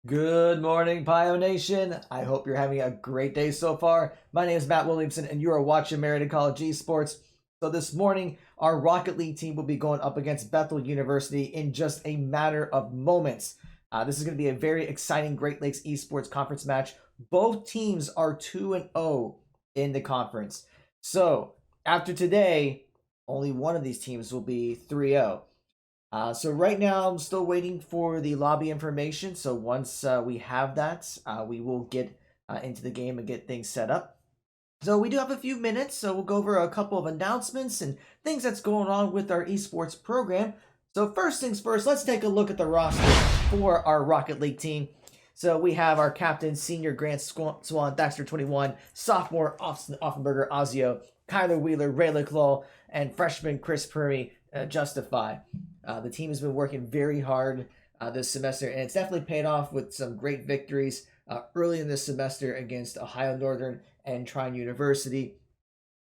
Good morning, Pio Nation. I hope you're having a great day so far. My name is Matt Williamson, and you are watching Marietta College Esports. So this morning, our Rocket League team will be going up against Bethel University in just a matter of moments. This is going to be a very exciting Great Lakes Esports Conference match. Both teams are 2-0 in the conference. So after today, only one of these teams will be 3-0. So right now, I'm still waiting for the lobby information. So once we have that, we will get into the game and get things set up. So we do have a few minutes, so we'll go over a couple of announcements and things that's going on with our esports program. So first things first, let's take a look at the roster for our Rocket League team. So we have our captain, senior Grant Swan, Dexter 21, sophomore Austin Offenberger, Ozio, Kyler Wheeler, Ray Leclaw, and freshman Chris Perry, Justify. The team has been working very hard this semester, and it's definitely paid off with some great victories early in this semester against Ohio Northern and Trine University.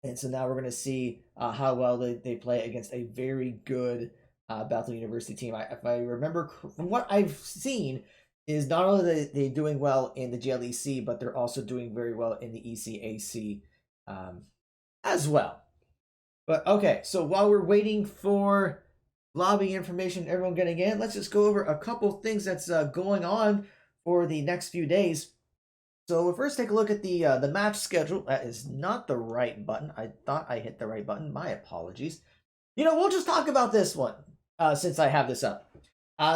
And so now we're going to see how well they play against a very good Bethel University team. If I remember from what I've seen, is not only are they doing well in the GLEC, but they're also doing very well in the ECAC as well. But okay, so while we're waiting for lobby information, everyone getting in, let's just go over a couple things that's going on for the next few days. So we'll first take a look at the match schedule. That is not the right button. I thought I hit the right button. My apologies. We'll just talk about this one since I have this up.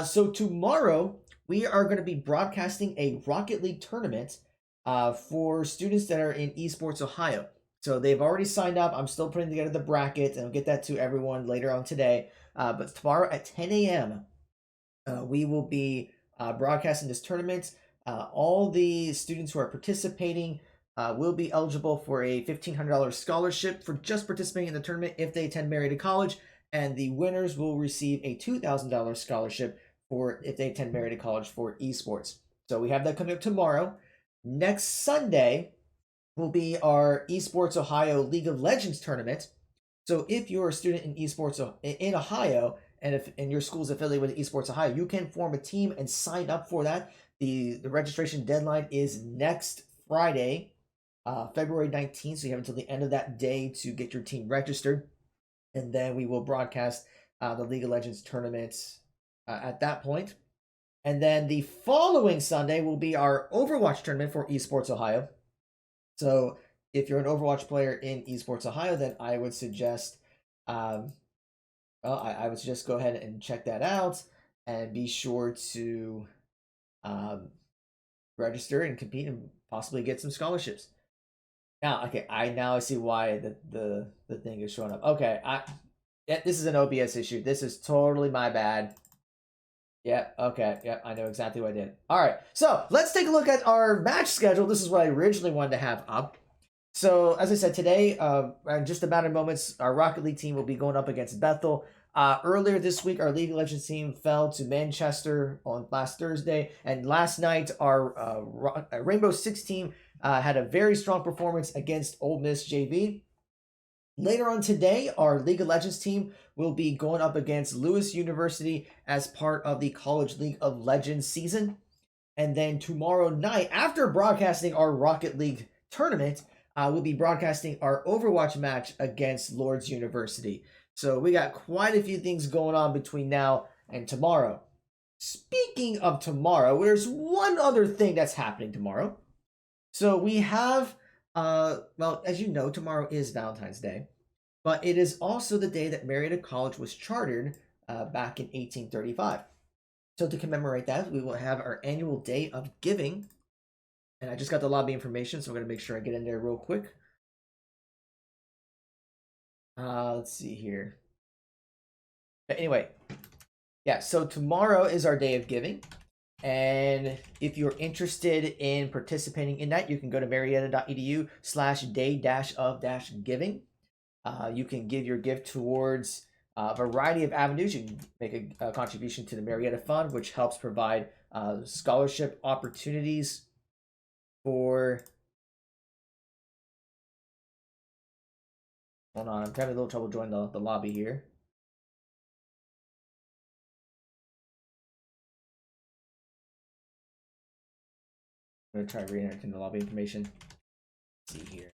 So tomorrow we are going to be broadcasting a Rocket League tournament for students that are in Esports Ohio. So they've already signed up. I'm still putting together the bracket, and I'll get that to everyone later on today. But tomorrow at 10 a.m., we will be broadcasting this tournament. All the students who are participating will be eligible for a $1,500 scholarship for just participating in the tournament if they attend Marietta College, and the winners will receive a $2,000 scholarship for if they attend Marietta College for esports. So we have that coming up tomorrow. Next Sunday will be our Esports Ohio League of Legends tournament. So if you're a student in esports in Ohio, and if your school's affiliated with Esports Ohio, you can form a team and sign up for that. The registration deadline is next Friday, February 19th. So you have until the end of that day to get your team registered. And then we will broadcast the League of Legends tournaments at that point. And then the following Sunday will be our Overwatch tournament for Esports Ohio. So if you're an Overwatch player in Esports Ohio, then I would suggest, I would suggest go ahead and check that out and be sure to register and compete and possibly get some scholarships. Now, okay, I see why the thing is showing up. Okay, this is an OBS issue. This is totally my bad. Yep, okay, yep, I know exactly what I did. All right, so let's take a look at our match schedule. This is what I originally wanted to have up. So, as I said, today, in just a matter of moments, our Rocket League team will be going up against Bethel. Earlier this week, our League of Legends team fell to Manchester on last Thursday. And last night, our Rainbow Six team had a very strong performance against Ole Miss JV. Later on today, our League of Legends team will be going up against Lewis University as part of the College League of Legends season. And then tomorrow night, after broadcasting our Rocket League tournament, we'll be broadcasting our Overwatch match against Lord's University. So we got quite a few things going on between now and tomorrow. Speaking of tomorrow, there's one other thing that's happening tomorrow. So we have, well, as you know, tomorrow is Valentine's Day, but it is also the day that Marietta College was chartered back in 1835. So to commemorate that, we will have our annual day of giving. And I just got the lobby information, so I'm going to make sure I get in there real quick. Let's see here. But anyway, yeah, so tomorrow is our day of giving. And if you're interested in participating in that, you can go to marietta.edu/day-of-giving. You can give your gift towards a variety of avenues. You can make a contribution to the Marietta Fund, which helps provide scholarship opportunities for... Hold on, I'm having a little trouble joining the lobby here. I'm going to try re-entering the lobby information. Let's see here.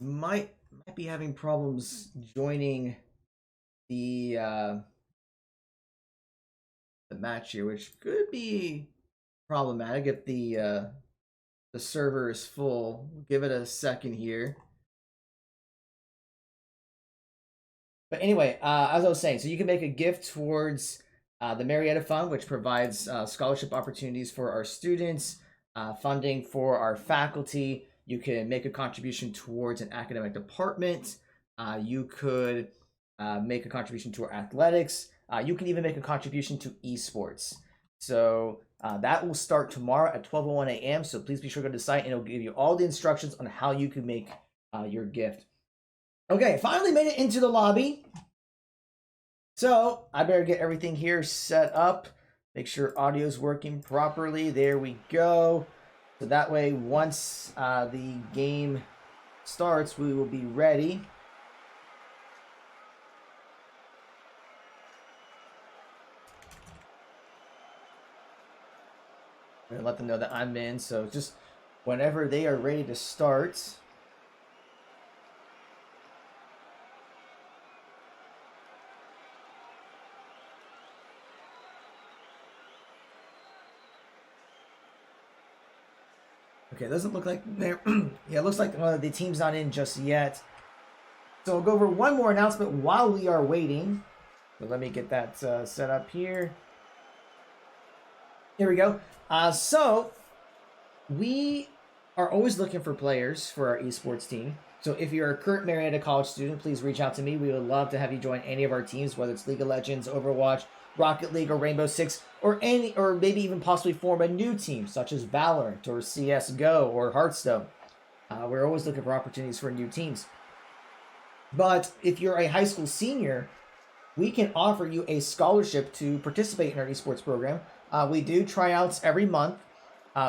Might be having problems joining the match here, which could be problematic if the server is full. Give it a second here. But anyway, as I was saying, so you can make a gift towards the Marietta Fund, which provides scholarship opportunities for our students, funding for our faculty. You can make a contribution towards an academic department. You could make a contribution to our athletics. You can even make a contribution to esports. So that will start tomorrow at 12:01 a.m. So please be sure to go to the site, and it'll give you all the instructions on how you can make your gift. Okay, finally made it into the lobby. So I better get everything here set up. Make sure audio is working properly. There we go. So that way, once the game starts, we will be ready. I'm gonna let them know that I'm in. So just whenever they are ready to start. Okay, it doesn't look like they're... yeah, it looks like the team's not in just yet. So we'll go over one more announcement while we are waiting. So let me get that set up here. Here we go. So we are always looking for players for our esports team. So if you're a current Marietta College student, please reach out to me. We would love to have you join any of our teams, whether it's League of Legends, Overwatch, Rocket League, or Rainbow Six, or maybe even possibly form a new team such as Valorant or CS:GO or Hearthstone. We're always looking for opportunities for new teams. But if you're a high school senior, we can offer you a scholarship to participate in our esports program. We do tryouts every month.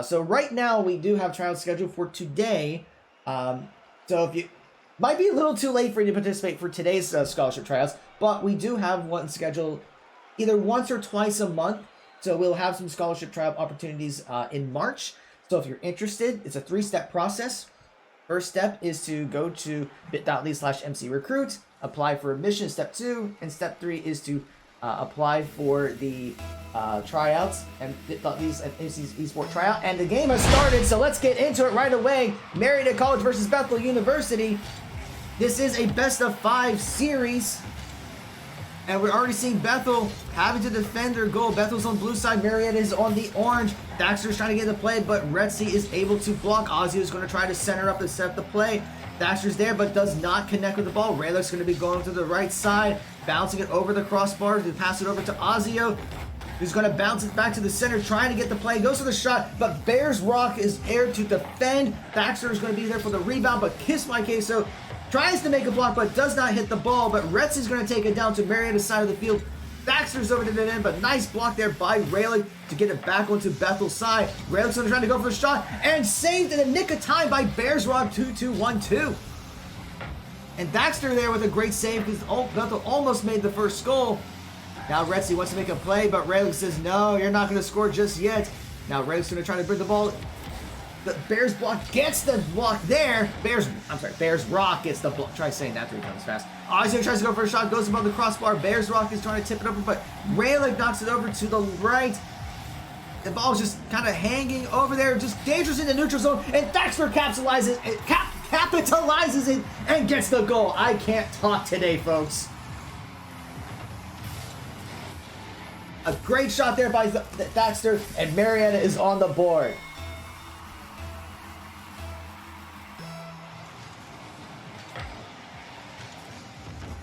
So right now we do have tryouts scheduled for today. So if you might be a little too late for you to participate for today's scholarship tryouts, but we do have one scheduled either once or twice a month. So we'll have some scholarship tryout opportunities in March. So if you're interested, it's a 3-step process. First step is to go to bit.ly/mcrecruit, apply for admission, step 2, and step 3 is to apply for the tryouts and bit.ly's esports tryout. And the game has started, so let's get into it right away. Marietta College versus Bethel University. This is a best-of-5 series. And we're already seeing Bethel having to defend their goal. Bethel's on blue side, Marietta is on the orange. Thaxter's trying to get the play, but Retzi is able to block. Ozzy is going to try to center up to set the play. Thaxter's there, but does not connect with the ball. Raylick's going to be going to the right side, bouncing it over the crossbar to pass it over to Ozio, who's going to bounce it back to the center, trying to get the play. Goes for the shot, but Bears Rock is there to defend. Thaxter is going to be there for the rebound, but Kiss My Queso tries to make a block, but does not hit the ball. But Retzi's going to take it down to Marietta's side of the field. Thaxter's over to the end, but nice block there by Raylick to get it back onto Bethel's side. Raylick's going to try to go for a shot, and saved in the nick of time by Bears Rock 2-2-1-2. And Thaxter there with a great save because Bethel almost made the first goal. Now Retzi wants to make a play, but Raylick says, no, you're not going to score just yet. Now Raylick's going to try to bring the ball. The Bears block gets the block there. Bears Rock gets the block. Try saying that 3 times fast. Ozzy tries to go for a shot, goes above the crossbar. Bears Rock is trying to tip it over, but Raylick knocks it over to the right. The ball's just kind of hanging over there, just dangerous in the neutral zone, and Thaxter capitalizes it and gets the goal. I can't talk today, folks. A great shot there by Thaxter, and Marietta is on the board.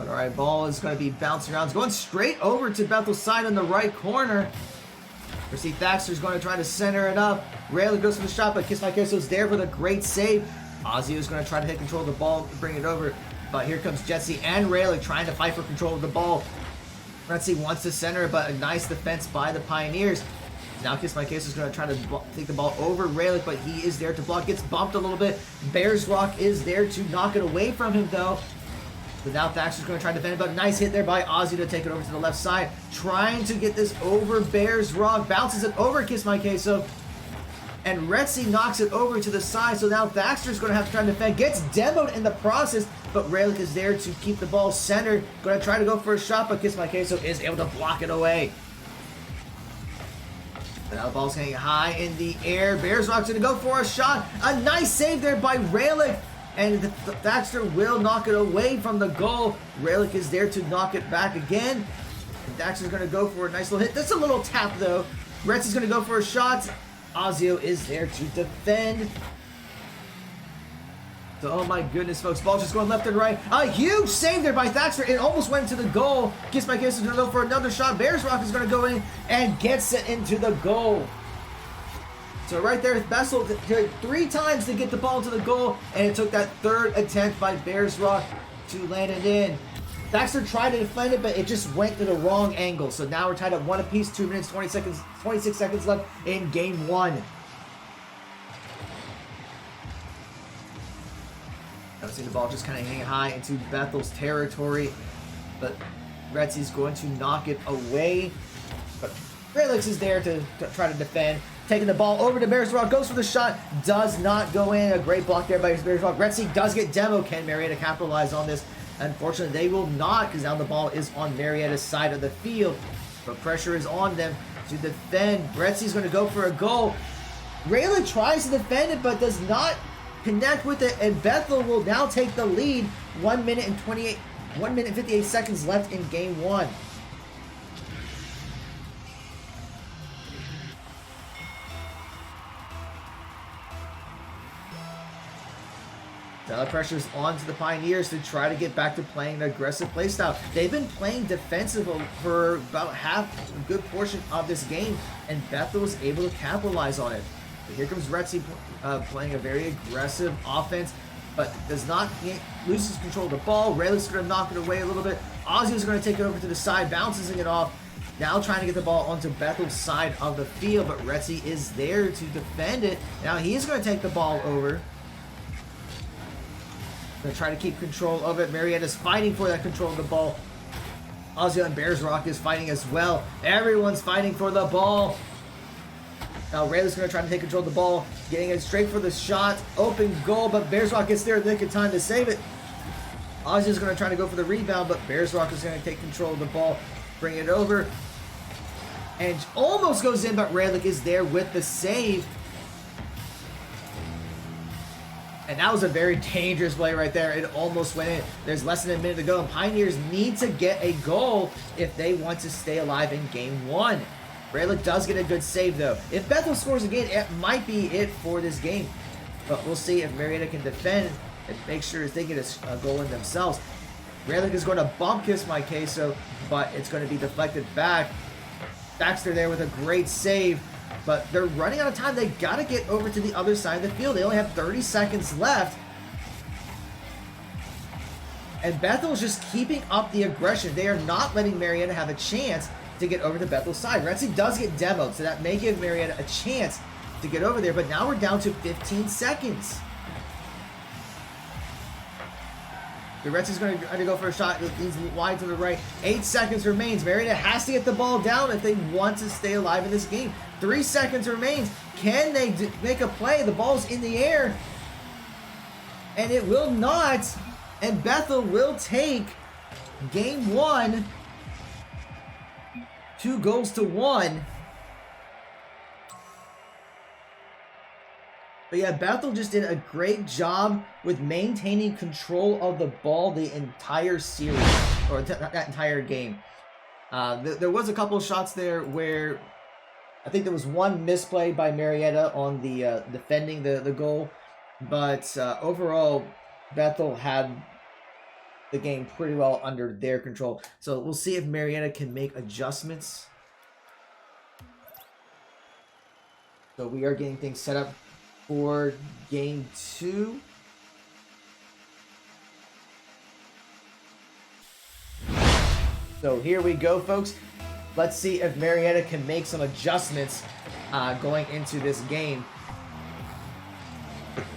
All right, ball is going to be bouncing around. It's going straight over to Bethel's side in the right corner. We see Thaxter's going to try to center it up. Rayleigh goes for the shot, but Kiss My Queso's there with a great save. Ozzy is going to try to take control of the ball, bring it over. But here comes Jesse and Rayleigh trying to fight for control of the ball. Retzi wants to center it, but a nice defense by the Pioneers. Now Kiss My Queso is going to try to take the ball over Rayleigh, but he is there to block. Gets bumped a little bit. Bears Rock is there to knock it away from him, though. So now Thaxter's going to try to defend it, but nice hit there by Ozzy to take it over to the left side. Trying to get this over Bears Rock. Bounces it over Kiss My Queso. And Retzi knocks it over to the side. So now Thaxter's going to have to try to defend. Gets demoed in the process, but Raylick is there to keep the ball centered. Going to try to go for a shot, but Kiss My Queso is able to block it away. Now the ball's hanging high in the air. Bears Rock's going to go for a shot. A nice save there by Raylick. And Thaxter will knock it away from the goal. Raylick is there to knock it back again. And Thaxter's going to go for a nice little hit. That's a little tap, though. Retzi's going to go for a shot. Ozio is there to defend. So, oh my goodness, folks. Ball just going left and right. A huge save there by Thaxter. It almost went into the goal. Kiss My Kiss is going to go for another shot. Bears Rock is going to go in and gets it into the goal. So right there, Bethel did 3 times to get the ball to the goal, and it took that 3rd attempt by Bears Rock to land it in. Thaxter tried to defend it, but it just went to the wrong angle. So now we're tied at 1 apiece, 2 minutes, 26 seconds left in game 1. Now see the ball just kind of hanging high into Bethel's territory, but Retzi's going to knock it away. But Great is there to try to defend. Taking the ball over to Bears Rock, goes for the shot, does not go in. A great block there by Bears Rock. Retzi does get demo. Can Marietta capitalize on this? Unfortunately, they will not, because now the ball is on Marietta's side of the field. But pressure is on them to defend. Retzi's going to go for a goal. Raylan tries to defend it, but does not connect with it, and Bethel will now take the lead. 1 minute and 58 seconds left in game 1. Now the pressure is on to the Pioneers to try to get back to playing an aggressive playstyle. They've been playing defensive for about half, a good portion of this game, and Bethel was able to capitalize on it. But here comes Retzi playing a very aggressive offense, but does not loses control of the ball. Rayleigh's going to knock it away a little bit. Ozzy's going to take it over to the side, bouncing it off. Now trying to get the ball onto Bethel's side of the field, but Retzi is there to defend it. Now he's going to take the ball over. Going to try to keep control of it. Marietta's fighting for that control of the ball. Ozzy and Bears Rock is fighting as well. Everyone's fighting for the ball. Now Rayleigh's going to try to take control of the ball, getting it straight for the shot. Open goal, but Bears Rock gets there in the nick of time to save it. Ozzy's going to try to go for the rebound, but Bears Rock is going to take control of the ball, bring it over, and almost goes in, but Rayleigh is there with the save. And that was a very dangerous play right there. It almost went in. There's less than a minute to go, and Pioneers need to get a goal if they want to stay alive in game 1. Rayleigh does get a good save, though. If Bethel scores again, it might be it for this game. But we'll see if Marietta can defend and make sure they get a goal in themselves. Rayleigh is going to bump Kiss My Queso, but it's going to be deflected back. Thaxter there with a great save. But they're running out of time. They got to get over to the other side of the field. They only have 30 seconds left. And Bethel is just keeping up the aggression. They are not letting Marietta have a chance to get over to Bethel's side. Retzi does get demoed, so that may give Marietta a chance to get over there. But now we're down to 15 seconds. The Retzi's going to try to go for a shot. It leads wide to the right. 8 seconds remains. Marietta has to get the ball down if they want to stay alive in this game. 3 seconds remains. Can they make a play? The ball's in the air. And it will not. And Bethel will take game 1. 2-1. But yeah, Bethel just did a great job with maintaining control of the ball the entire series, or that entire game. There was a couple of shots there where I think there was one misplay by Marietta on the defending the goal, but overall, Bethel had the game pretty well under their control. So we'll see if Marietta can make adjustments. So we are getting things set up for game 2. So here we go, folks. Let's see if Marietta can make some adjustments going into this game.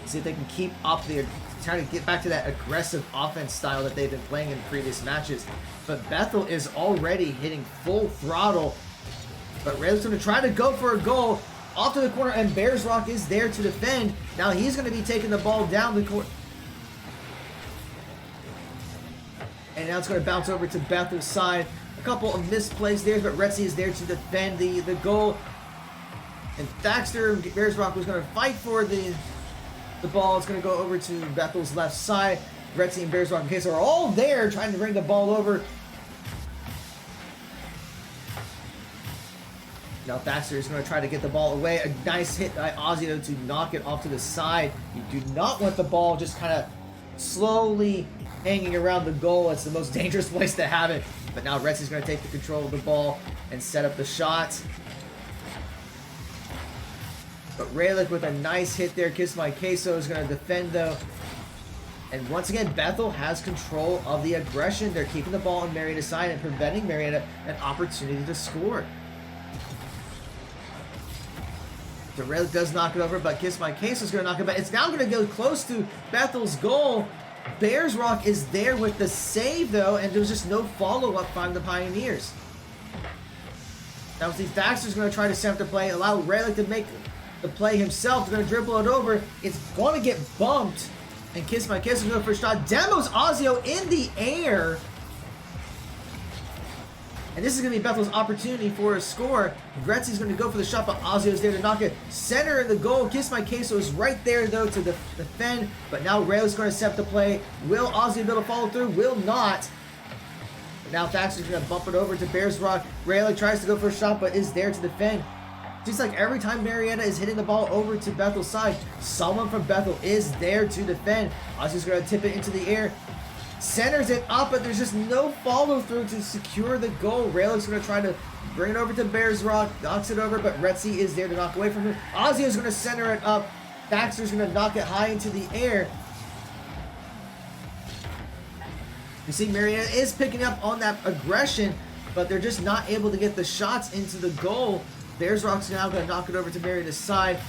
See if they can keep up the, trying to get back to that aggressive offense style that they've been playing in previous matches. But Bethel is already hitting full throttle. But Rayleigh's going to try to go for a goal off to the corner, and Bears Rock is there to defend. Now he's going to be taking the ball down the court. And now it's going to bounce over to Bethel's side. A couple of misplays there, but Retzi is there to defend the goal. And Thaxter, Bears Rock, was going to fight for the ball. It's going to go over to Bethel's left side. Retzi and Bears Rock and Case are all there trying to bring the ball over. Now Thaxter is going to try to get the ball away. A nice hit by Ozio to knock it off to the side. You do not want the ball just kind of slowly hanging around the goal. It's the most dangerous place to have it. But now Retzi's going to take the control of the ball and set up the shot. But Rayleigh with a nice hit there. Kiss My Queso is going to defend though. And once again, Bethel has control of the aggression. They're keeping the ball on Marietta's side and preventing Marietta an opportunity to score. So Rayleigh does knock it over, but Kiss My Queso is going to knock it back. It's now going to go close to Bethel's goal. Bears Rock is there with the save though, and there's just no follow-up from the Pioneers. Now see, Thaxter's going to try to set up the play, allow Rayleigh to make the play himself. They're going to dribble it over. It's going to get bumped, and Kiss My Queso is going for a shot. Demos Ozio in the air. And this is going to be Bethel's opportunity for a score. Retzi's going to go for the shot, but Ozio's there to knock it. Center of the goal. Kiss My Queso is right there, though, to defend. But now Rayleigh's going to set the play. Will Ozio be able to follow through? Will not. But now Thaxter's going to bump it over to Bears Rock. Rayleigh tries to go for a shot, but is there to defend. Just like every time Marietta is hitting the ball over to Bethel's side, someone from Bethel is there to defend. Ozio's going to tip it into the air. Centers it up, but there's just no follow-through to secure the goal. Rayleigh's going to try to bring it over to Bears Rock, knocks it over, but Retzi is there to knock away from him. Ozio's going to center it up. Thaxter's going to knock it high into the air. You see, Marietta is picking up on that aggression, but they're just not able to get the shots into the goal. Bears Rock's now going to knock it over to Marietta's side.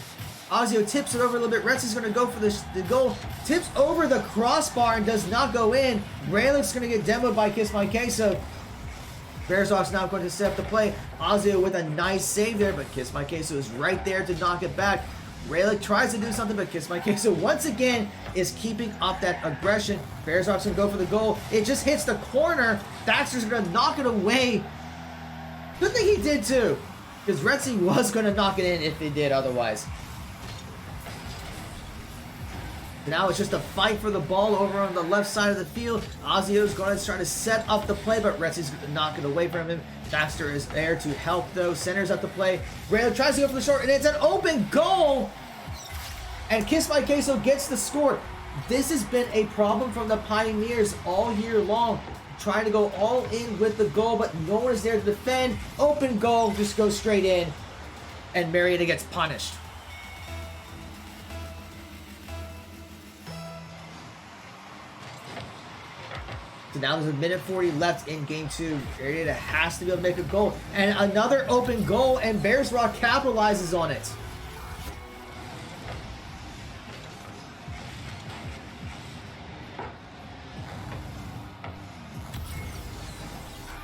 Ozio tips it over a little bit. Retzi's going to go for the goal. Tips over the crossbar and does not go in. Rayleigh's going to get demoed by Kiss My Queso. Bears Rock's now going to set up the play. Ozio with a nice save there, but Kiss My Queso is right there to knock it back. Rayleigh tries to do something, but Kiss My Queso once again is keeping up that aggression. Bears Rock's going to go for the goal. It just hits the corner. Thaxter's going to knock it away. Good thing he did too, because Retzi was going to knock it in if he did otherwise. Now it's just a fight for the ball over on the left side of the field. Ozio's going to try to set up the play, but Retzi's going to knock it away from him. Thaxter is there to help, though. Centers up the play. Rayleigh tries to go for the short, and it's an open goal! And Kiss My Queso gets the score. This has been a problem from the Pioneers all year long. Trying to go all in with the goal, but no one is there to defend. Open goal, just goes straight in, and Marietta gets punished. So now there's a minute 40 left in game 2. Marietta has to be able to make a goal. And another open goal, and Bears Rock capitalizes on it.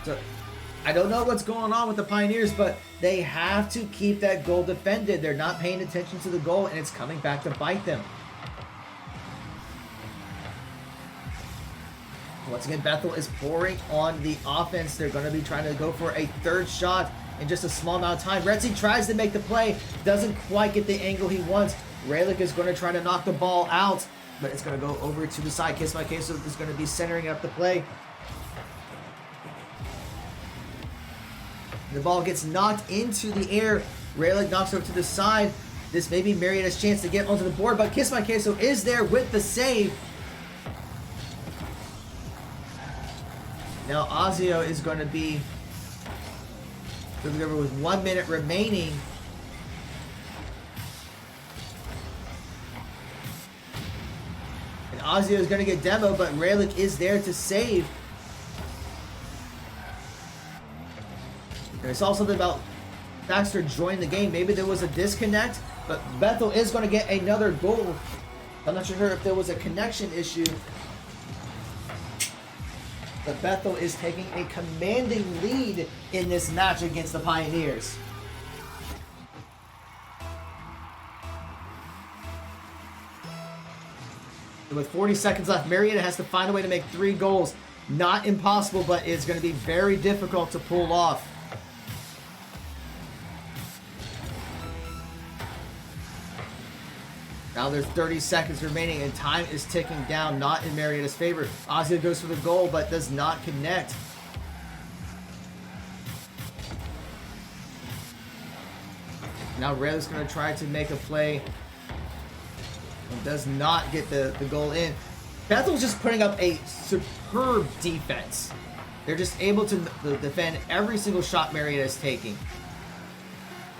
So I don't know what's going on with the Pioneers, but they have to keep that goal defended. They're not paying attention to the goal, and it's coming back to bite them. Once again, Bethel is pouring on the offense. They're going to be trying to go for a third shot in just a small amount of time. Retzi tries to make the play, doesn't quite get the angle he wants. Rayleigh is going to try to knock the ball out, but it's going to go over to the side. Kiss My Queso is going to be centering up the play. The ball gets knocked into the air. Rayleigh knocks over to the side. This may be Marietta's chance to get onto the board, but Kiss My Queso is there with the save. Now Ozio is going to be moving over with 1 minute remaining. And Ozio is going to get demoed, but Rayleigh is there to save. And I saw something about Thaxter joining the game. Maybe there was a disconnect, but Bethel is going to get another goal. I'm not sure if there was a connection issue. But Bethel is taking a commanding lead in this match against the Pioneers. And with 40 seconds left, Marietta has to find a way to make 3 goals. Not impossible, but it's going to be very difficult to pull off. Now there's 30 seconds remaining and time is ticking down, not in Marietta's favor. Ozzy goes for the goal but does not connect. Now Red's going to try to make a play and does not get the goal in. Bethel's just putting up a superb defense. They're just able to defend every single shot Marietta is taking.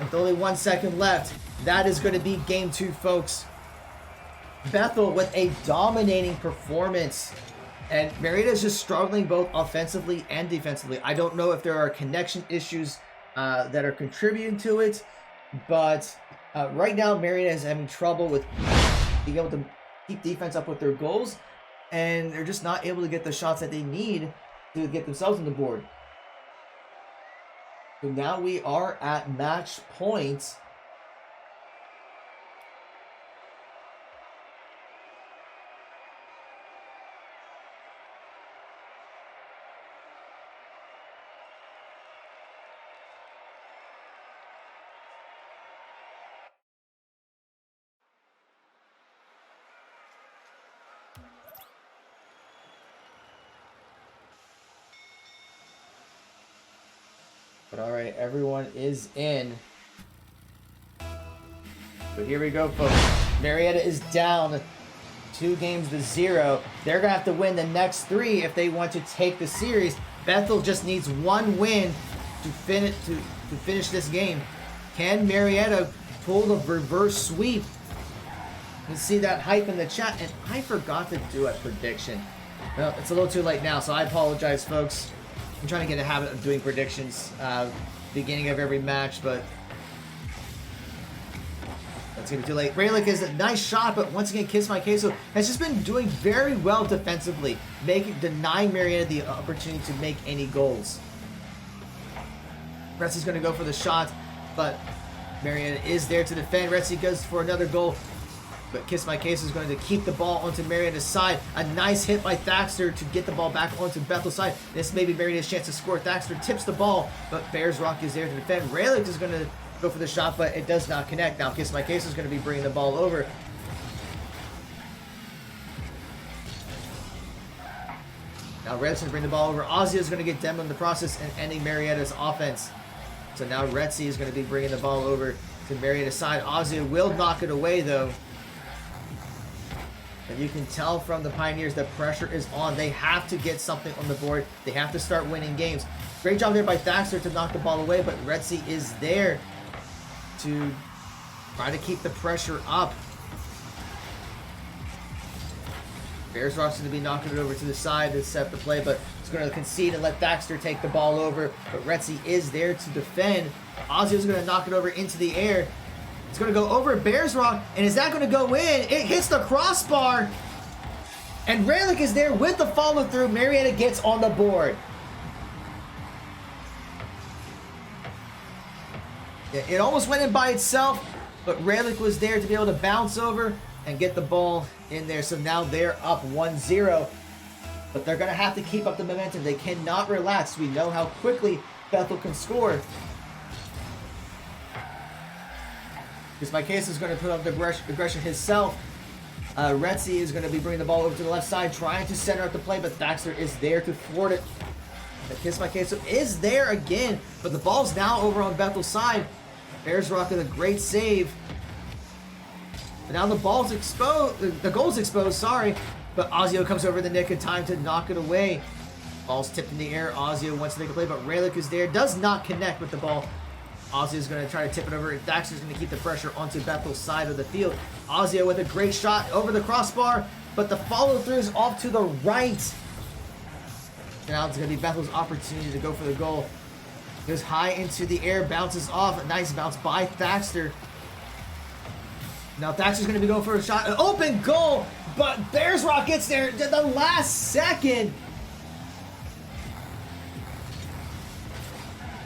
With only 1 second left, that is going to be game 2, folks. Bethel with a dominating performance, and Marietta is just struggling both offensively and defensively. I don't know if there are connection issues that are contributing to it, but right now Marietta is having trouble with being able to keep defense up with their goals, and they're just not able to get the shots that they need to get themselves on the board. So now we are at match point. But all right, everyone is in. But here we go, folks. Marietta is down 2-0. They're going to have to win the next 3 if they want to take the series. Bethel just needs 1 win to finish this game. Can Marietta pull the reverse sweep? You can see that hype in the chat, and I forgot to do a prediction. Well, it's a little too late now, so I apologize, folks. I'm trying to get a habit of doing predictions beginning of every match, but that's going to be too late. Great is a nice shot, but once again, Kiss My Queso has just been doing very well defensively, denying Marietta the opportunity to make any goals. Retsy's going to go for the shot, but Marietta is there to defend. Retsy goes for another goal, but Kiss My Queso is going to keep the ball onto Marietta's side. A nice hit by Thaxter to get the ball back onto Bethel's side. This may be Marietta's chance to score. Thaxter tips the ball, but Bears Rock is there to defend. Raylick is going to go for the shot, but it does not connect. Now Kiss My Queso is going to be bringing the ball over. Now Red's going to bring the ball over. Ozzy is going to get demoed in the process and ending Marietta's offense. So now Retsy is going to be bringing the ball over to Marietta's side. Ozzy will knock it away, though. And you can tell from the Pioneers that pressure is on. They have to get something on the board. They have to start winning games. Great job there by Thaxter to knock the ball away, but Retsy is there to try to keep the pressure up. Bears Rock's going to be knocking it over to the side to set the play, but it's going to concede and let Thaxter take the ball over. But Retsy is there to defend. Ozzy is going to knock it over into the air. It's going to go over Bears Rock, and is that going to go in? It hits the crossbar, and Raylick is there with the follow-through. Marietta gets on the board. It almost went in by itself, but Raylick was there to be able to bounce over and get the ball in there. So now they're up 1-0, but they're going to have to keep up the momentum. They cannot relax. We know how quickly Bethel can score. Because my case is going to put up the aggression himself. Retsy is going to be bringing the ball over to the left side, trying to center out the play, but Thaxter is there to thwart it. Kiss My Queso is there again, but the ball's now over on Bethel's side. Bears Rock with a great save. But now the ball's exposed. The goal's exposed, sorry. But Ozio comes over the nick of time to knock it away. Ball's tipped in the air. Ozio wants to make a play, but Raylick is there. Does not connect with the ball. Ozzy is going to try to tip it over, and Thaxter is going to keep the pressure onto Bethel's side of the field. Ozzy with a great shot over the crossbar, but the follow-through is off to the right. Now it's going to be Bethel's opportunity to go for the goal. Goes high into the air, bounces off. A nice bounce by Thaxter. Now Thatcher's going to be going for a shot. An open goal, but Bears Rock gets there at the last second.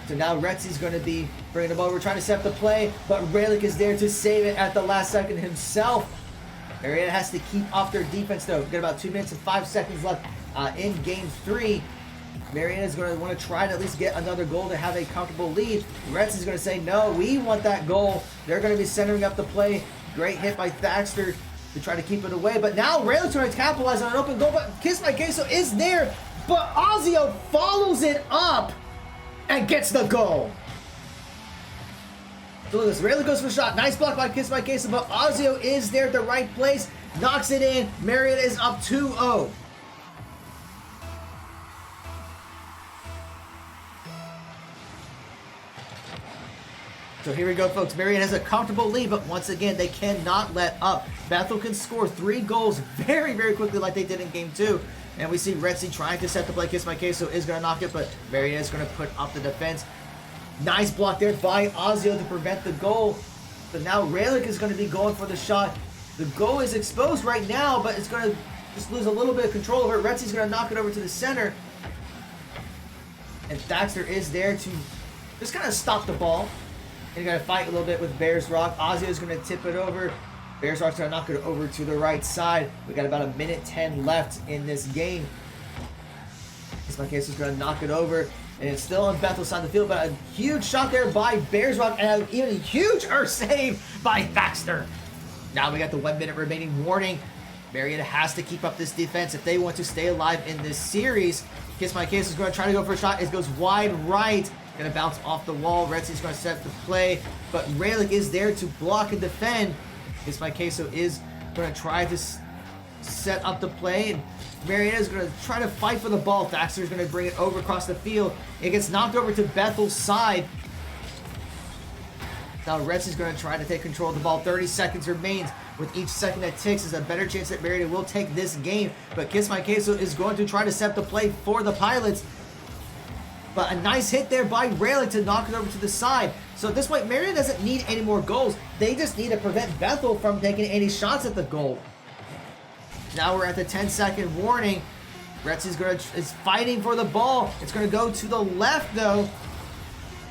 So now Retsy's going to be bringing the ball. We're trying to set up the play, but Raylick is there to save it at the last second himself. Marietta has to keep off their defense, though. We've got about 2 minutes and 5 seconds left in Game 3. Marietta's going to want to try to at least get another goal to have a comfortable lead. Retsy's going to say, no, we want that goal. They're going to be centering up the play. Great hit by Thaxter to try to keep it away. But now Raylick's trying to capitalize on an open goal, but Kiss My Queso is there. But Ozio follows it up and gets the goal. So look at this. Raylick goes for a shot. Nice block by Kiss My Queso, but Ozio is there at the right place. Knocks it in. Marietta is up 2-0. So here we go, folks. Marietta has a comfortable lead, but once again, they cannot let up. Bethel can score 3 goals very, very quickly like they did in Game 2. And we see Retsy trying to set the play. Kiss My Queso is going to knock it, but Marietta is going to put up the defense. Nice block there by Ozio to prevent the goal. But now Raylick is going to be going for the shot. The goal is exposed right now, but it's going to just lose a little bit of control over it. Retsy's going to knock it over to the center. And Thaxter is there to just kind of stop the ball. And you're going to fight a little bit with Bears Rock. Ozio is going to tip it over. Bears Rock's going to knock it over to the right side. We got about 1:10 left in this game. Kiss My Queso is going to knock it over. And it's still on Bethel's side of the field, but a huge shot there by Bears Rock and even a huge save by Thaxter. Now we got the 1 minute remaining warning. Marietta has to keep up this defense if they want to stay alive in this series. Kiss My Queso is going to try to go for a shot. It goes wide right. Going to bounce off the wall. Retsy's going to set the play, but Raylick is there to block and defend. Kiss My Queso is going to try to set up the play, and Marietta is going to try to fight for the ball. Thaxter is going to bring it over across the field. It gets knocked over to Bethel's side. Now Retsy's going to try to take control of the ball. 30 seconds remains. With each second that ticks, there's a better chance that Marietta will take this game. But Kiss My Queso is going to try to set the play for the Pilots. But a nice hit there by Raylick to knock it over to the side. So at this point, Marietta doesn't need any more goals. They just need to prevent Bethel from taking any shots at the goal. Now we're at the 10-second warning. Retsy's is fighting for the ball. It's going to go to the left, though.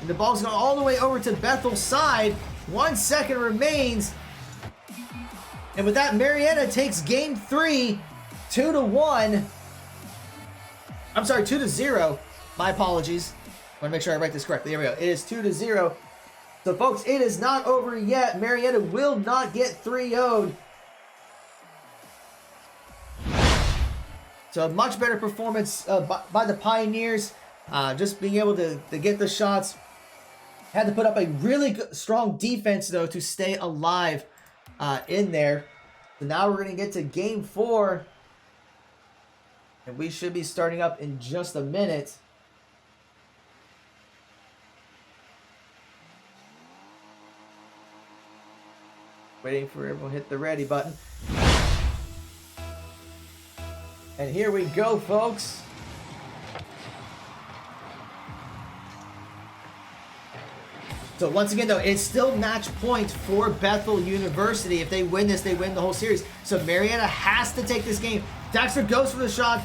And the ball's going all the way over to Bethel's side. 1 second remains. And with that, Marietta takes Game 3, 2-1. I'm sorry, 2-0. My apologies. I want to make sure I write this correctly. There we go. It is 2-0. So, folks, it is not over yet. Marietta will not get 3-0'd. So, a much better performance by the Pioneers. Just being able to get the shots. Had to put up a really strong defense, though, to stay alive in there. So, now we're going to get to Game 4. And we should be starting up in just a minute. Waiting for everyone to hit the ready button. And here we go, folks. So once again, though, it's still match point for Bethel University. If they win this, they win the whole series. So Marietta has to take this game. Thaxter goes for the shot.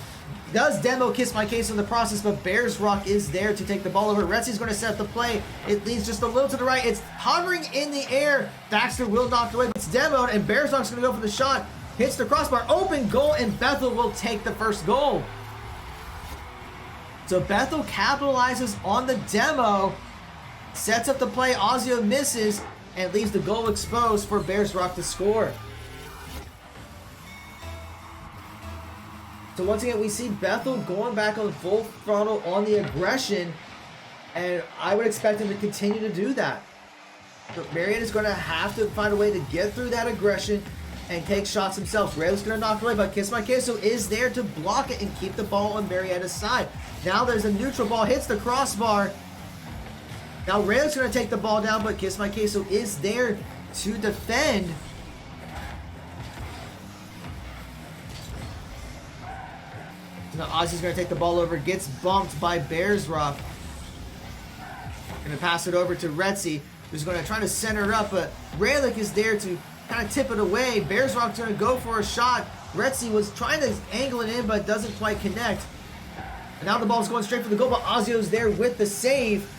Does demo Kiss My Queso in the process, but Bears Rock is there to take the ball over. Retsy's going to set the play. It leads just a little to the right. It's hovering in the air. Thaxter will knock it away, but it's demoed, and Bears Rock's going to go for the shot. Hits the crossbar. Open goal, and Bethel will take the first goal. So Bethel capitalizes on the demo. Sets up the play. Ozio misses, and leaves the goal exposed for Bears Rock to score. So once again, we see Bethel going back on full throttle on the aggression, and I would expect them to continue to do that. So Marietta is going to have to find a way to get through that aggression and take shots themselves. Raylick's going to knock it away, but Kiss My Queso is there to block it and keep the ball on Marietta's side. Now there's a neutral ball, hits the crossbar. Now Raylick's going to take the ball down, but Kiss My Queso is there to defend. Now Ozzy's going to take the ball over, gets bumped by Bears Rock. Going to pass it over to Retsy, who's going to try to center it up, but Raylick is there to kind of tip it away. Bears Rock's going to go for a shot. Retzi was trying to angle it in, but doesn't quite connect. And now the ball's going straight for the goal, but Ozio's there with the save.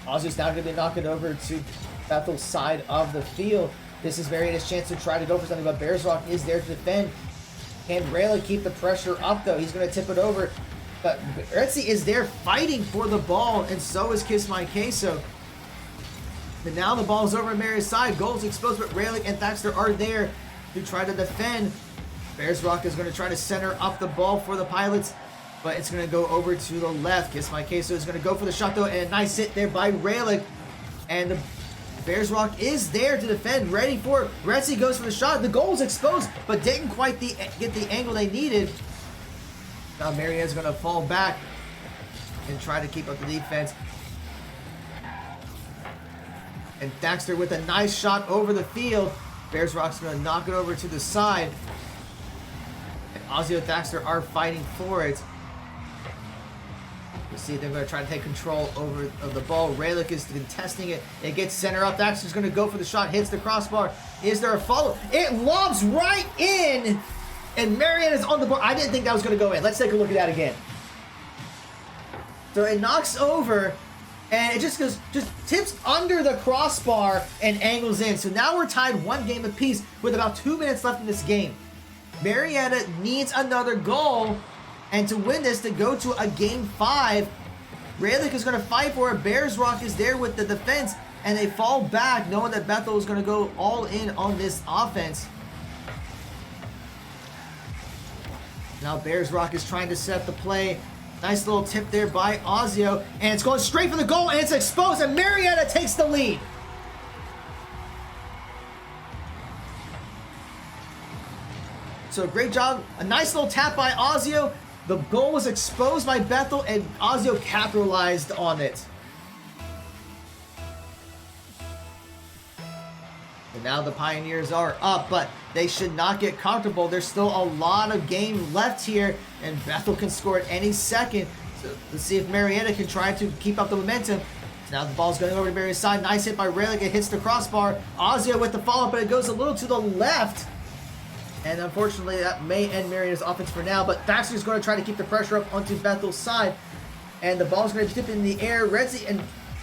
Ozio's now going to be knocking over to Bethel's side of the field. This is Marietta's chance to try to go for something, but Bears Rock is there to defend. Can Rayleigh keep the pressure up, though? He's going to tip it over. But Retzi is there fighting for the ball, and so is Kiss My Queso. But now the ball's over on Marietta's side. Goal's exposed, but Rayleigh and Thaxter are there to try to defend. Bears Rock is going to try to center up the ball for the Pilots, but it's going to go over to the left. Kiss My Queso is going to go for the shot, though, and a nice hit there by Rayleigh. And the Bears Rock is there to defend, ready for it. Retzi goes for the shot. The goal's exposed, but didn't quite get the angle they needed. Now Marietta's going to fall back and try to keep up the defense. And Thaxter with a nice shot over the field. Bears Rock's going to knock it over to the side. And Ozio and Thaxter are fighting for it. You see they're going to try to take control over of the ball. Rayleigh is contesting it. It gets center up. Thaxter's going to go for the shot. Hits the crossbar. Is there a follow? It lobs right in. And Marietta's on the board. I didn't think that was going to go in. Let's take a look at that again. So it knocks over. And it just tips under the crossbar and angles in. So now we're tied 1 game apiece with about 2 minutes left in this game. Marietta needs another goal. And to win this, to go to a game 5, Rayleigh is going to fight for it. Bears Rock is there with the defense. And they fall back knowing that Bethel is going to go all in on this offense. Now Bears Rock is trying to set the play. Nice little tip there by Ozio. And it's going straight for the goal, and it's exposed, and Marietta takes the lead. So great job. A nice little tap by Ozio. The goal was exposed by Bethel, and Ozio capitalized on it. And now the Pioneers are up, but they should not get comfortable. There's still a lot of game left here, and Bethel can score at any second. So let's see if Marietta can try to keep up the momentum. So now the ball's going over to Marietta's side. Nice hit by Rayleigh. It hits the crossbar. Ozio with the follow-up, but it goes a little to the left. And unfortunately, that may end Marietta's offense for now. But Thaxter's going to try to keep the pressure up onto Bethel's side. And the ball's going to tip in the air. Retzi and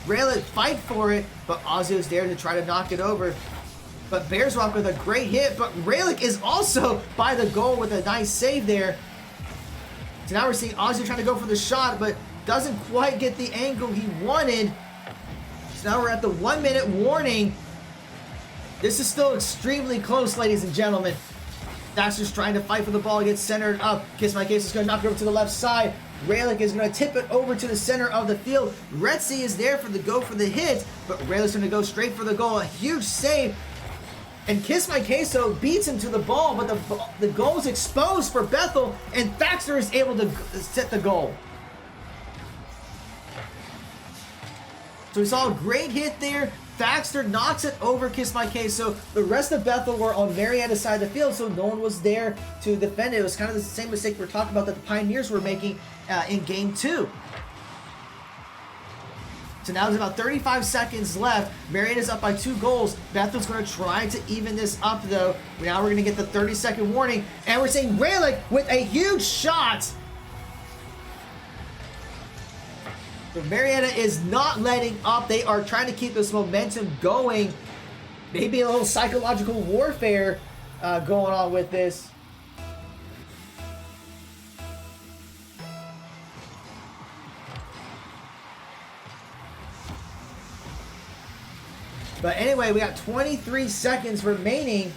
Rayleigh fight for it, but Ozio's there to try to knock it over. But Bears Rock with a great hit, but Rayleigh is also by the goal with a nice save there. So now we're seeing Ozio trying to go for the shot, but doesn't quite get the angle he wanted. So now we're at the 1 minute warning. This is still extremely close, ladies and gentlemen. Thaxter's trying to fight for the ball, gets centered up. Kiss My Case is going to knock it over to the left side. Rayleigh is going to tip it over to the center of the field. Retzi is there for the hit, but Rayleigh's going to go straight for the goal. A huge save. And Kiss My Queso beats him to the ball, but the goal is exposed for Bethel, and Thaxter is able to set the goal. So we saw a great hit there. Thaxter knocks it over Kiss My Queso. The rest of Bethel were on Marietta's side of the field, so no one was there to defend it. It was kind of the same mistake we're talking about that the Pioneers were making in Game 2. So now there's about 35 seconds left. Marietta's up by 2 goals. Bethel's going to try to even this up, though. Now we're going to get the 30-second warning. And we're seeing Rayleigh with a huge shot. So Marietta is not letting up. They are trying to keep this momentum going. Maybe a little psychological warfare going on with this. But anyway, we got 23 seconds remaining.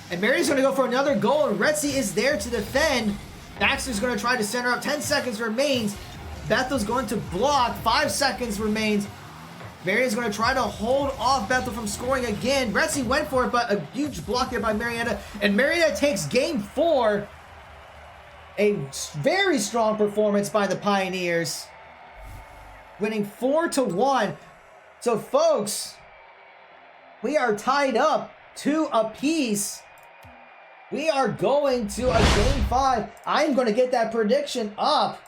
And Mary's going to go for another goal, and Retzi is there to defend. Thaxter's going to try to center up. 10 seconds remains. Bethel's going to block. 5 seconds remains. Marietta's going to try to hold off Bethel from scoring again. Retzi went for it, but a huge block there by Marietta. And Marietta takes Game 4. A very strong performance by the Pioneers, winning 4-1. So, folks, we are tied up 2 apiece. We are going to a game 5. I'm going to get that prediction up.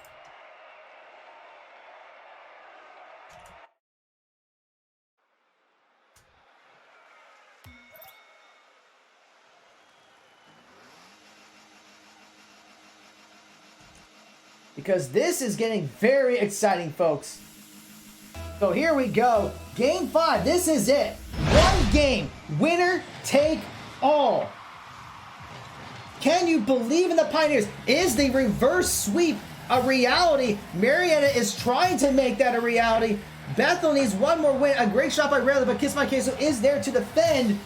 Because this is getting very exciting, folks. So here we go. Game 5. This is it. One game. Winner take all. Can you believe in the Pioneers? Is the reverse sweep a reality? Marietta is trying to make that a reality. Bethel needs one more win. A great shot by Rayleigh, but Kiss My Queso is there to defend.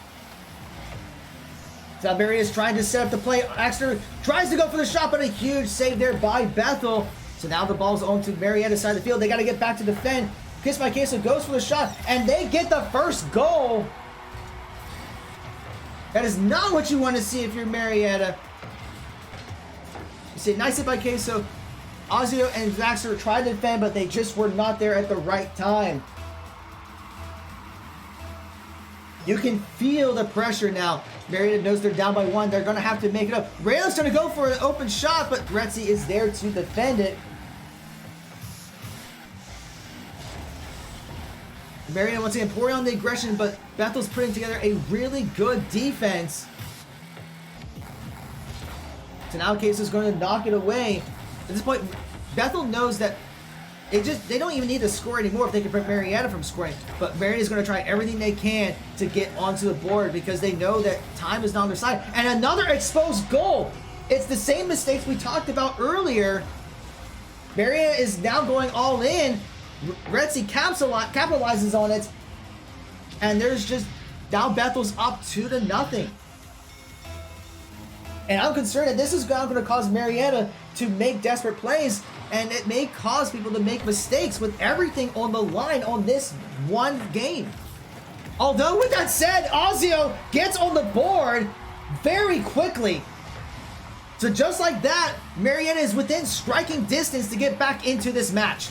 So Marietta is trying to set up the play. Axter tries to go for the shot, but a huge save there by Bethel. So now the ball's on to Marietta's side of the field. They got to get back to defend. Kiss My Queso goes for the shot, and they get the first goal. That is not what you want to see if you're Marietta. You see, nice hit by Queso. Ozio and Zaxter tried to defend, but they just were not there at the right time. You can feel the pressure now. Marietta knows they're down by 1. They're going to have to make it up. Rayleigh's going to go for an open shot, but Retzi is there to defend it. Marietta once again pouring on the aggression, but Bethel's putting together a really good defense. So now Queso is going to knock it away. At this point, Bethel knows that they don't even need to score anymore if they can prevent Marietta from scoring. But Marietta's going to try everything they can to get onto the board because they know that time is not on their side. And another exposed goal. It's the same mistakes we talked about earlier. Marietta is now going all in. Retzi capitalizes on it. And there's just, now Bethel's up 2-0. And I'm concerned that this is going to cause Marietta to make desperate plays, and it may cause people to make mistakes with everything on the line on this one game. Although, with that said, Ozio gets on the board very quickly. So just like that, Marietta is within striking distance to get back into this match.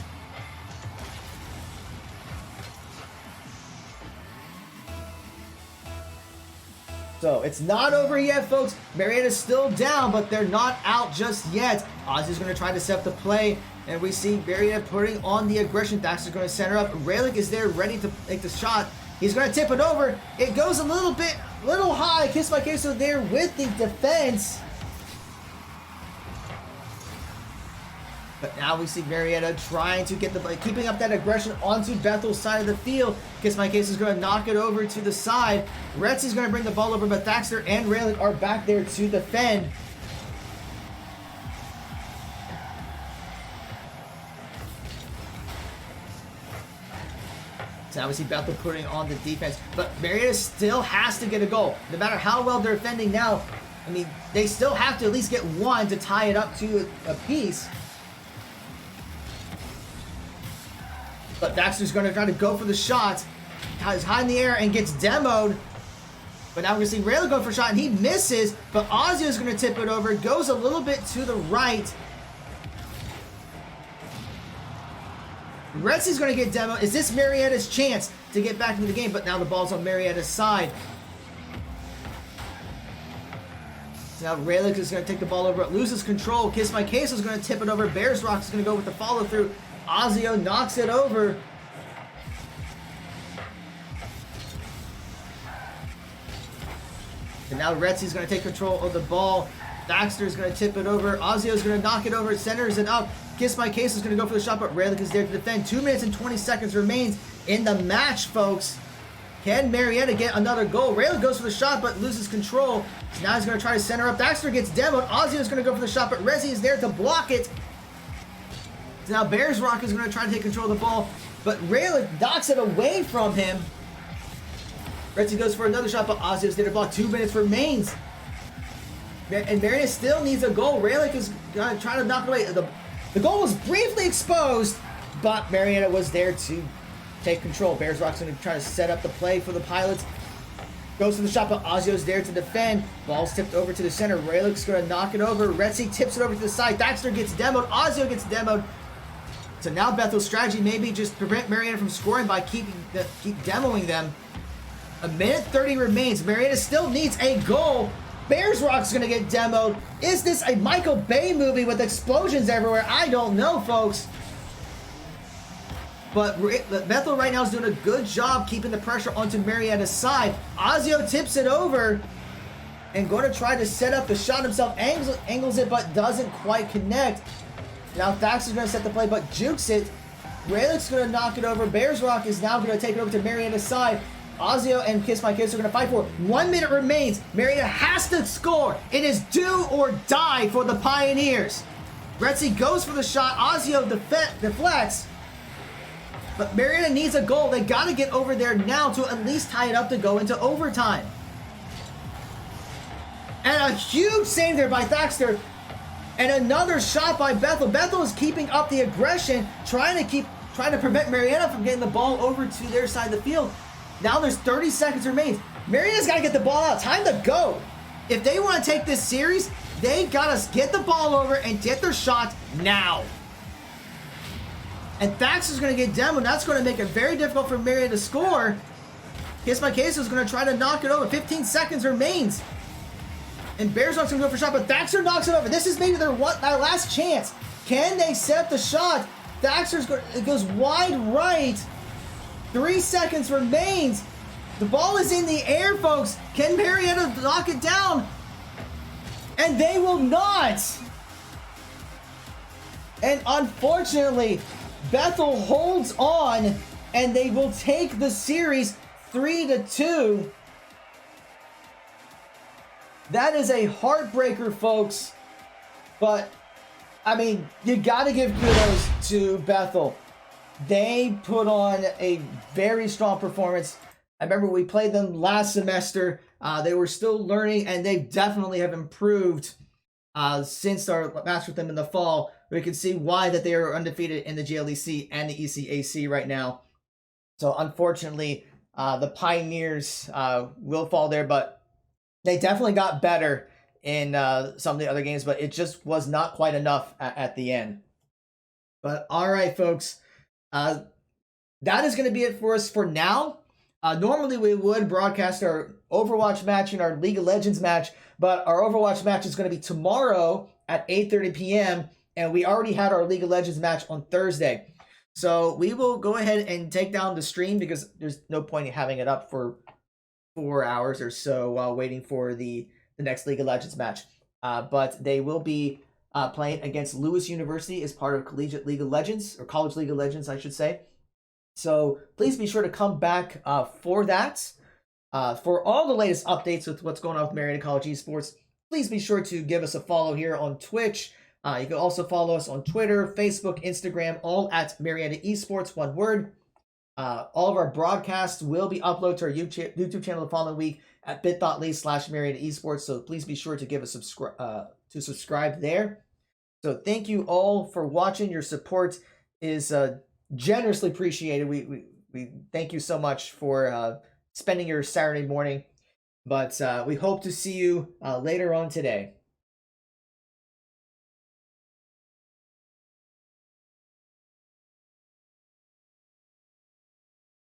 So it's not over yet, folks. Marietta's still down, but they're not out just yet. Ozzy's going to try to set up the play, and we see Marietta putting on the aggression. Daxter's going to center up. Rayleigh is there ready to take the shot. He's going to tip it over. It goes a little high. Kiss My Queso there with the defense. But now we see Marietta trying to get the play, keeping up that aggression onto Bethel's side of the field. Kiss My Queso is going to knock it over to the side. Retzi's going to bring the ball over, but Thaxter and Rayleigh are back there to defend. So now we see Bethel putting on the defense, but Marietta still has to get a goal. No matter how well they're defending now, I mean, they still have to at least get one to tie it up to a piece. But Daxter's going to try to go for the shot. He's high in the air and gets demoed. But now we're going to see Rayleigh go for a shot, and he misses. But Ozio's going to tip it over. Goes a little bit to the right. Retzi's going to get demoed. Is this Marietta's chance to get back into the game? But now the ball's on Marietta's side. So now Rayleigh is going to take the ball over. It loses control. Kiss My Queso is going to tip it over. Bears Rock is going to go with the follow through. Ozio knocks it over. And now Retzi's going to take control of the ball. Daxter is going to tip it over. Ozio is going to knock it over. Centers it up. Kiss My Queso is going to go for the shot, but Rayleigh is there to defend. 2 minutes and 20 seconds remains in the match, folks. Can Marietta get another goal? Rayleigh goes for the shot, but loses control. So now he's going to try to center up. Daxter gets demoed. Ozio is going to go for the shot, but Retzi is there to block it. So now Bears Rock is going to try to take control of the ball, but Rayleigh knocks it away from him. Retzi goes for another shot, but Ozio's there to block. 2 minutes remains. And Marietta still needs a goal. Rayleigh is going to try to knock it away. The goal was briefly exposed, but Marietta was there to take control. Bears Rock's going to try to set up the play for the Pilots. Goes to the shot, but Ozio's there to defend. Ball's tipped over to the center. Rayleigh's going to knock it over. Retzi tips it over to the side. Daxter gets demoed. Ozio gets demoed. So now Bethel's strategy maybe just prevent Marietta from scoring by keep demoing them. 1 minute 30 remains. Marietta still needs a goal. Bears Rock's going to get demoed. Is this a Michael Bay movie with explosions everywhere? I don't know, folks. But Bethel right now is doing a good job keeping the pressure onto Marietta's side. Ozio tips it over and going to try to set up the shot himself. Angles it, but doesn't quite connect. Now Thaxter's going to set the play, but jukes it. Great Lakes is going to knock it over. Bears Rock is now going to take it over to Marietta's side. Ozio and Kiss My Kiss are going to fight for it. 1 minute remains. Marietta has to score. It is do or die for the Pioneers. Retzi goes for the shot. Ozio deflects. But Marietta needs a goal. They got to get over there now to at least tie it up to go into overtime. And a huge save there by Thaxter. And another shot by Bethel. Bethel is keeping up the aggression, trying to prevent Marietta from getting the ball over to their side of the field. Now there's 30 seconds remains. Marietta's got to get the ball out. Time to go. If they want to take this series, they got to get the ball over and get their shot now. And Thaxter's going to get demoed. That's going to make it very difficult for Marietta to score. Kiss My Case is going to try to knock it over. 15 seconds remains. And Bears Rock's going to go for a shot, but Thaxter knocks it over. This is maybe their last chance. Can they set the shot? It goes wide right. 3 seconds remains. The ball is in the air, folks. Can Marietta knock it down? And they will not. And unfortunately, Bethel holds on, and they will take the series 3-2. That is a heartbreaker, folks. But, I mean, you got to give kudos to Bethel. They put on a very strong performance. I remember we played them last semester. They were still learning, and they definitely have improved since our match with them in the fall. We can see why that they are undefeated in the GLEC and the ECAC right now. So unfortunately, the Pioneers will fall there, but they definitely got better in some of the other games, but it just was not quite enough at the end. But all right, folks, that is going to be it for us for now. Normally we would broadcast our Overwatch match and our League of Legends match, but our Overwatch match is going to be tomorrow at 8:30 p.m., and we already had our League of Legends match on Thursday. So we will go ahead and take down the stream because there's no point in having it up for 4 hours or so while waiting for the next League of Legends match. But they will be playing against Lewis University as part of Collegiate League of Legends, or College League of Legends, I should say. So please be sure to come back for that. For all the latest updates with what's going on with Marietta College Esports, please be sure to give us a follow here on Twitch. You can also follow us on Twitter, Facebook, Instagram, all at Marietta Esports, one word. All of our broadcasts will be uploaded to our YouTube channel the following week at bit.ly/Marietta Esports. So please be sure to give us subscribe there. So thank you all for watching. Your support is generously appreciated. We thank you so much for spending your Saturday morning. But we hope to see you later on today.